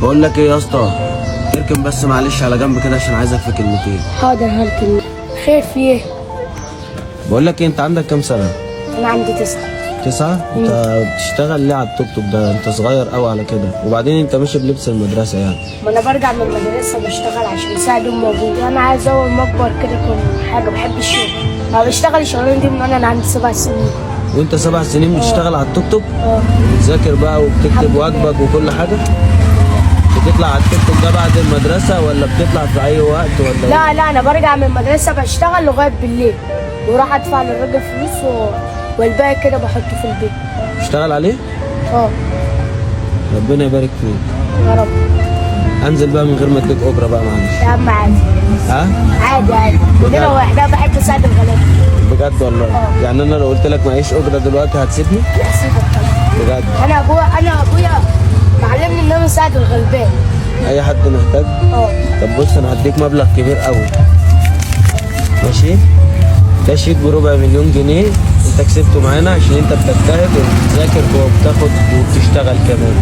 بقول لك ايه يا اسطى، اركن بس معلش على جنب كده عشان عايزك في كلمتين. حاضر هركن. خير في ايه؟ بقول لك ايه، انت عندك كام سنه؟ انا عندي 9. 9؟ انت بتشتغل ليه على التوك توك ده؟ انت صغير قوي على كده، وبعدين انت ماشي بلبس المدرسه يعني. ما انا برجع من المدرسه بشتغل عشان اساعد امي وابويا. انا عايز اول ما اكبر كده اكون حاجه بحب الشغل. انا بشتغل الشغلانه دي من وانا عندي 7 سنين. وانت 7 سنين بتشتغل على التوك توك؟ اه. بتذاكر بقى وبتكتب واجبك وكل حاجه؟ بتطلع على التوك توك ده بعد المدرسه ولا بتطلع في اي وقت ولا لا لا، انا برجع من المدرسه بشتغل لغايه بالليل، وراح ادفع للراجل فلوس والباقي كده بحطه في البيت. بتشتغل عليه؟ اه. ربنا يبارك فيك. يا رب. انزل بقى من غير ما اديك اجره بقى معلش. يا عم عادي. ها؟ عادي عادي، كلنا واحد. انا بحب اساعد الغلابه. بجد والله؟ يعني انا لو قلت لك معيش اجره دلوقتي هتسيبني؟ لا سيبك طبعا. بجد؟ انا ابويا معلمني ان انا اساعد الغلبان. اي حد محتاج؟ اه. طب بص، انا هديك مبلغ كبير قوي، ماشي؟ ده شيك ب250,000 جنيه، انت كسبته معانا عشان انت بتجتهد وبتذاكر وبتاخد وبتشتغل كمان.